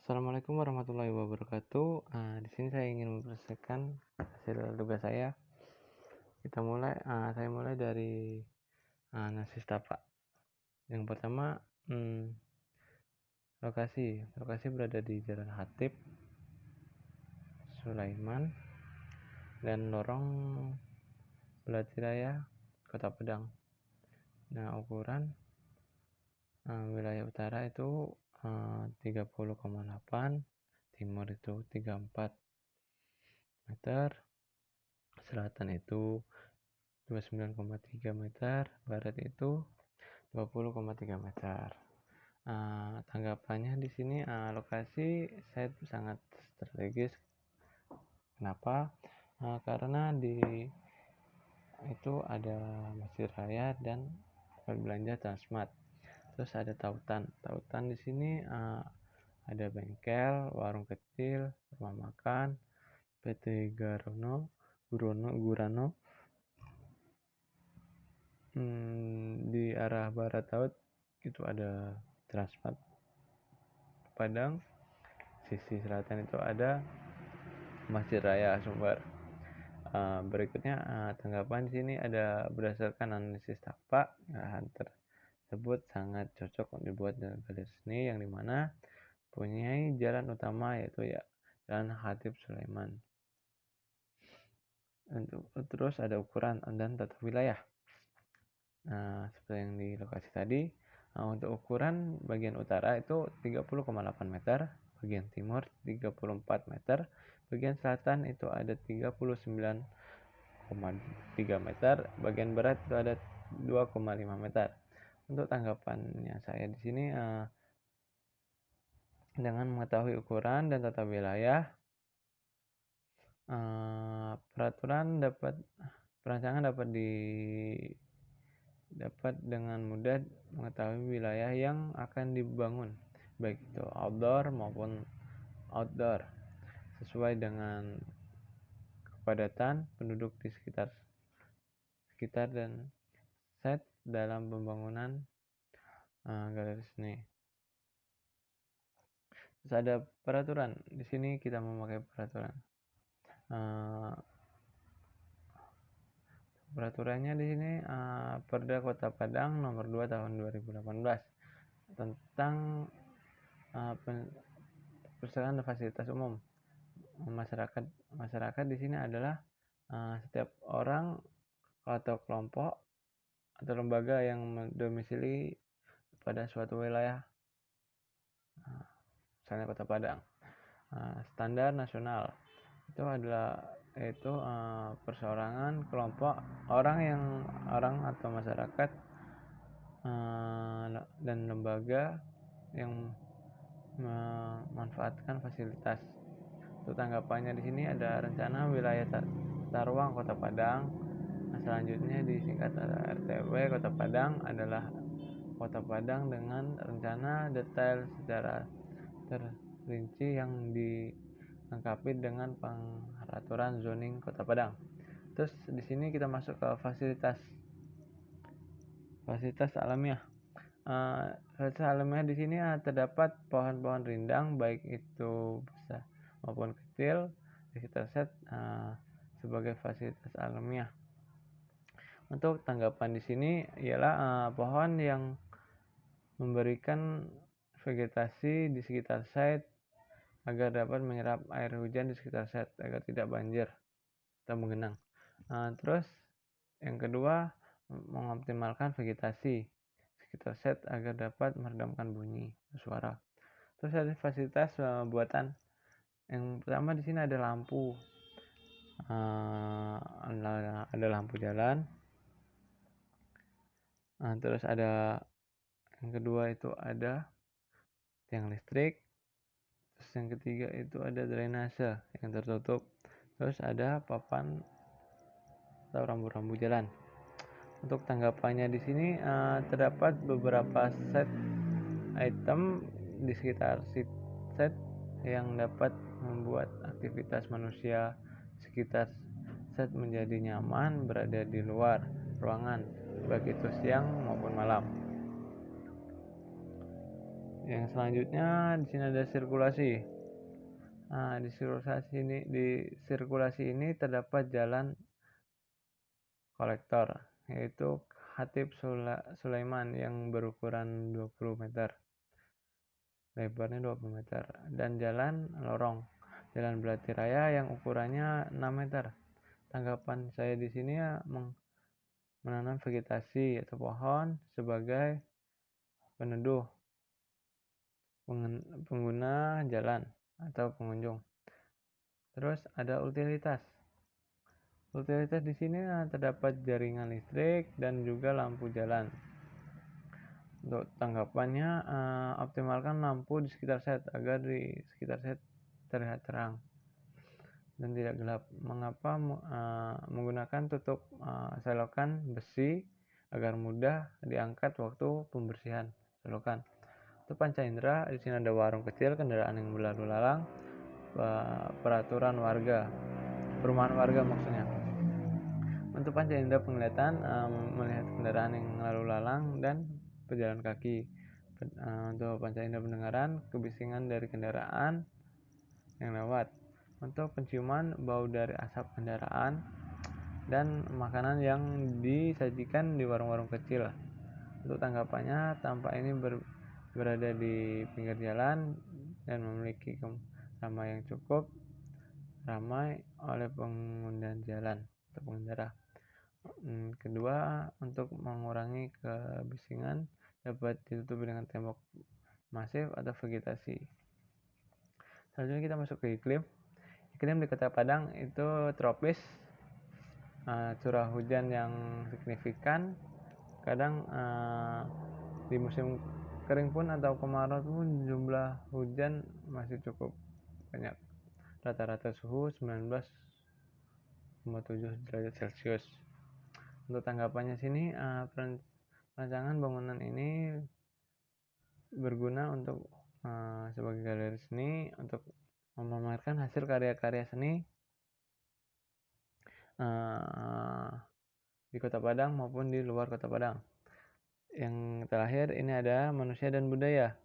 Assalamualaikum warahmatullahi wabarakatuh. Di sini saya ingin mempresentasikan hasil tugas saya. Saya mulai dari analisis tapak. Yang pertama, lokasi. Lokasi berada di Jalan Hatip Sulaiman dan Lorong Belati Raya, Kota Padang. Nah, ukuran wilayah utara itu 30,8, timur itu 34 meter, selatan itu 29,3 meter, barat itu 20,3 meter. Tanggapannya di sini lokasi saya sangat strategis. Kenapa? Karena di itu ada Masjid Raya dan belanja Transmart. Terus ada Tautan. Tautan di sini ada bengkel, warung kecil, rumah makan, PT Gurano. Di arah barat laut itu ada Transmart Padang. Sisi selatan itu ada Masjid Raya Sumber. Berikutnya tanggapan di sini ada berdasarkan analisis tapak. Lahan tersebut sangat cocok untuk dibuat dengan galeri seni yang dimana punya jalan utama yaitu Jalan Hatip Sulaiman. Terus ada ukuran dan tata wilayah. Seperti yang di lokasi tadi, untuk ukuran bagian utara itu 30,8 meter, bagian timur 34 meter, bagian selatan itu ada 39,3 meter, bagian barat itu ada 2,5 meter. Untuk tanggapannya saya di sini, dengan mengetahui ukuran dan tata wilayah, perancangan dapat dengan mudah mengetahui wilayah yang akan dibangun, baik itu outdoor maupun outdoor, sesuai dengan kepadatan penduduk di sekitar dan set dalam pembangunan galeri seni. Terus ada peraturan. Di sini kita memakai peraturan. Peraturannya di sini Perda Kota Padang nomor 2 tahun 2018 tentang perpustakaan dan fasilitas umum. Masyarakat di sini adalah setiap orang atau kelompok atau lembaga yang mendomisili pada suatu wilayah, misalnya Kota Padang. Standar nasional itu adalah perseorangan kelompok orang atau masyarakat dan lembaga yang memanfaatkan fasilitas. Untuk tanggapannya di sini ada rencana wilayah tata ruang Kota Padang. Selanjutnya disingkat RTW Kota Padang adalah Kota Padang dengan rencana detail secara terperinci yang dilengkapi dengan peraturan zoning Kota Padang. Terus di sini kita masuk ke fasilitas alamiah. Fasilitas alamiah di sini terdapat pohon-pohon rindang baik itu besar maupun kecil di sekitar set sebagai fasilitas alamiah. Untuk tanggapan di sini ialah pohon yang memberikan vegetasi di sekitar set agar dapat menyerap air hujan di sekitar set agar tidak banjir atau menggenang. Terus yang kedua, mengoptimalkan vegetasi sekitar set agar dapat meredamkan bunyi suara. Terus ada fasilitas buatan. Yang pertama di sini ada lampu, ada lampu jalan. Terus ada yang kedua itu ada tiang listrik. Terus yang ketiga itu ada drainase yang tertutup. Terus ada papan atau rambu-rambu jalan. Untuk tanggapannya di sini terdapat beberapa set item di sekitar set yang dapat membuat aktivitas manusia sekitar set menjadi nyaman berada di luar ruangan, baik itu siang maupun malam. Yang selanjutnya di sini ada sirkulasi. Nah, di sirkulasi ini terdapat jalan kolektor, yaitu Khatib Sulaiman yang berukuran 20 meter, lebarnya 20 meter, dan jalan lorong, jalan Belati Raya yang ukurannya 6 meter. Tanggapan saya di sini ya menanam vegetasi atau pohon sebagai peneduh pengguna jalan atau pengunjung. Terus ada utilitas. Utilitas di sini terdapat jaringan listrik dan juga lampu jalan. Untuk tanggapannya, optimalkan lampu di sekitar set agar di sekitar set terlihat terang dan tidak gelap. Mengapa menggunakan tutup selokan besi agar mudah diangkat waktu pembersihan selokan. Untuk panca indera, di sini ada warung kecil, kendaraan yang berlalu lalang, peraturan warga, perumahan warga maksudnya. Untuk panca indera penglihatan, melihat kendaraan yang lalu lalang dan pejalan kaki. Untuk panca indera pendengaran, kebisingan dari kendaraan yang lewat. Untuk penciuman, bau dari asap kendaraan dan makanan yang disajikan di warung-warung kecil. Untuk tanggapannya, tampak ini berada di pinggir jalan dan memiliki ramai yang cukup ramai oleh pengguna jalan atau pengendara. Kedua, untuk mengurangi kebisingan dapat ditutupi dengan tembok masif atau vegetasi. Selanjutnya kita masuk ke iklim. Iklim di Kota Padang itu tropis, curah hujan yang signifikan. Kadang di musim kering pun atau kemarau pun jumlah hujan masih cukup banyak. Rata-rata suhu 19,7 derajat Celcius. Untuk tanggapannya sini, perancangan bangunan ini berguna untuk sebagai galeri seni untuk memamerkan hasil karya-karya seni di Kota Padang maupun di luar Kota Padang. Yang terakhir ini ada manusia dan budaya.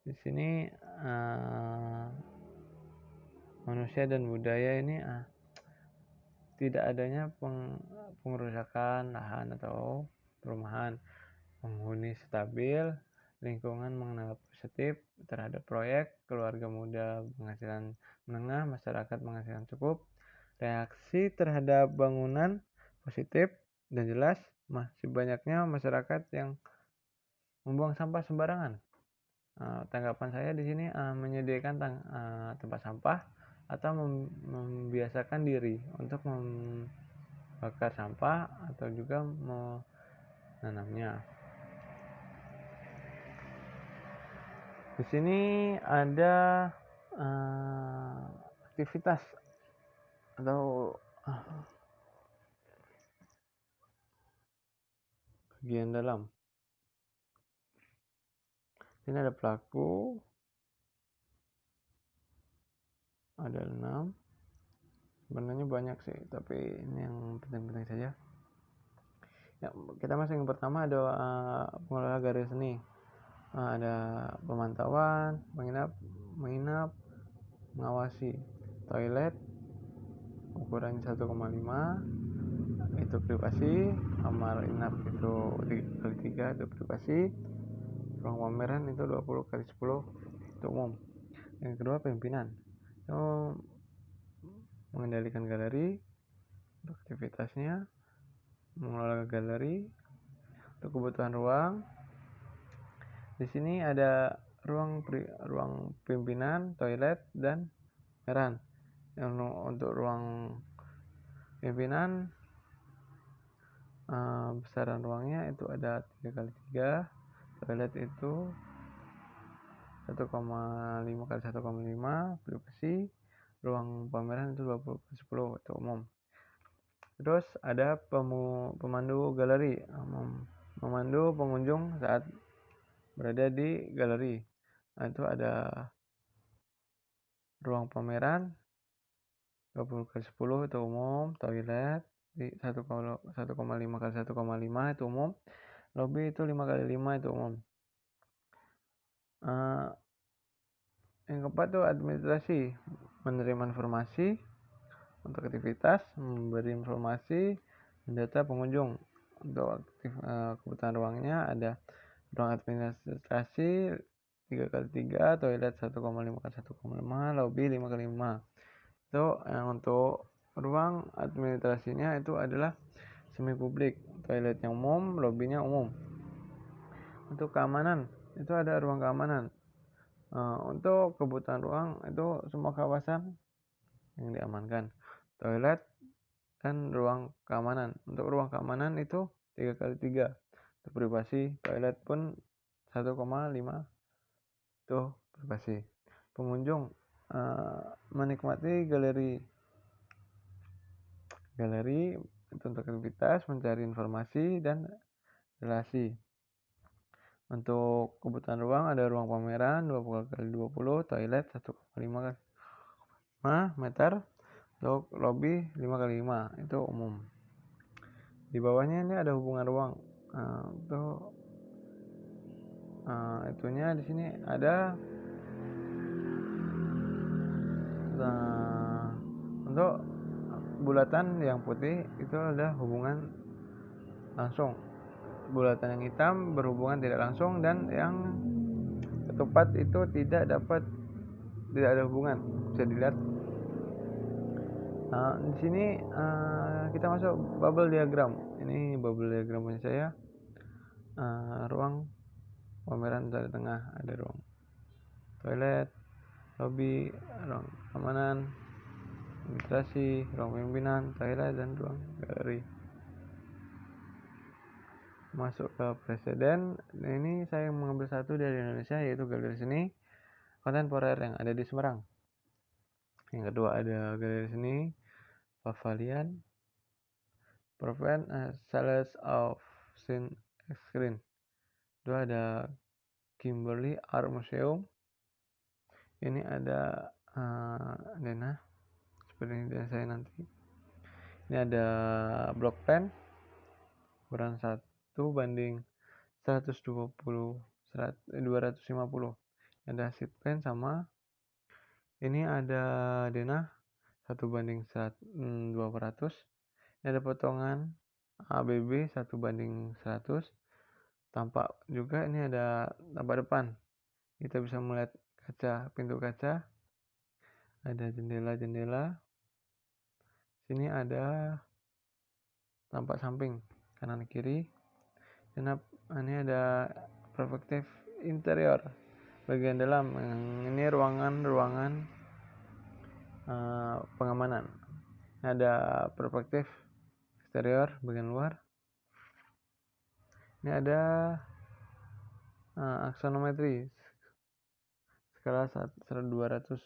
Di sini manusia dan budaya ini tidak adanya pengerusakan lahan atau perumahan, penghuni stabil, lingkungan mengenal positif terhadap proyek, keluarga muda penghasilan menengah, masyarakat penghasilan cukup, reaksi terhadap bangunan positif dan jelas, masih banyaknya masyarakat yang membuang sampah sembarangan. Tanggapan saya di sini menyediakan tempat sampah atau membiasakan diri untuk membakar sampah atau juga menanamnya. Di sini ada aktivitas atau bagian dalam. Ini ada pelaku, ada 6. Sebenarnya banyak sih, tapi ini yang penting-penting saja. Ya, kita masuk yang pertama ada pengelola galeri seni. Ada pemantauan, menginap, mengawasi. Toilet ukuran 1,5 itu privasi, kamar inap itu 3x3 itu privasi, ruang pameran itu 20x10 itu umum. Yang kedua pimpinan itu mengendalikan galeri untuk aktivitasnya, mengelola galeri untuk kebutuhan ruang. Di sini ada ruang pimpinan, toilet dan pameran. Yang untuk ruang pimpinan besaran ruangnya itu ada 3x3, toilet itu 1,5x1,5 privasi, ruang pameran itu 20x10 itu umum. Terus ada pemandu galeri, memandu pengunjung saat berada di galeri. Itu ada ruang pameran 20x10 itu umum, toilet di 1,5x1,5 itu umum, lobby itu 5x5 itu umum. Yang keempat tuh administrasi, menerima informasi untuk aktivitas, memberi informasi, mendata pengunjung. Untuk kebutuhan ruangnya ada ruang administrasi 3x3, toilet 1,5x1,5, lobby 5x5. Itu yang untuk ruang administrasinya itu adalah semi publik, toiletnya umum, lobbynya umum. Untuk keamanan itu ada ruang keamanan. Untuk kebutuhan ruang itu semua kawasan yang diamankan, toilet dan ruang keamanan. Untuk ruang keamanan itu 3x3, untuk privasi, toilet pun 1,5 itu privasi. Pengunjung menikmati galeri itu untuk aktivitas, mencari informasi dan relasi. Untuk kebutuhan ruang ada ruang pameran 20x20, toilet 1,5 meter, untuk lobby 5x5 itu umum. Di bawahnya ini ada hubungan ruang. Untuk itunya di sini ada untuk bulatan yang putih itu ada hubungan langsung, bulatan yang hitam berhubungan tidak langsung, dan yang ketupat itu tidak ada hubungan. Bisa dilihat di sini. Kita masuk bubble diagram. Ini bubble diagram punya saya. Ruang pameran di tengah, ada ruang toilet, lobby, ruang keamanan, administrasi, ruang pimpinan, toilet, dan ruang galeri. Masuk ke presiden. Ini saya mengambil satu dari Indonesia, yaitu galeri seni kontemporer yang ada di Semarang. Yang kedua ada galeri seni Pavilion Prevent Sales of Sin Screen. Kedua ada Kimberly Art Museum. Ini ada Dena, seperti ini dan saya nanti. Ini ada block plan ukuran 1:120 250. Ada sheet plan sama. Ini ada denah 1:200. Ini ada potongan ABB 1:100. Tampak juga ini ada tampak depan. Kita bisa melihat kaca, pintu kaca. Ada jendela-jendela. Sini ada tampak samping kanan kiri. Dan ini ada perspektif interior bagian dalam. Ini ruangan pengamanan. Ini ada perspektif eksterior bagian luar. Ini ada aksonometri skala 250.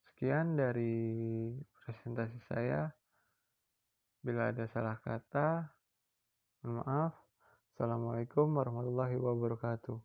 Sekian dari presentasi saya. Bila ada salah kata, mohon maaf. Assalamualaikum warahmatullahi wabarakatuh.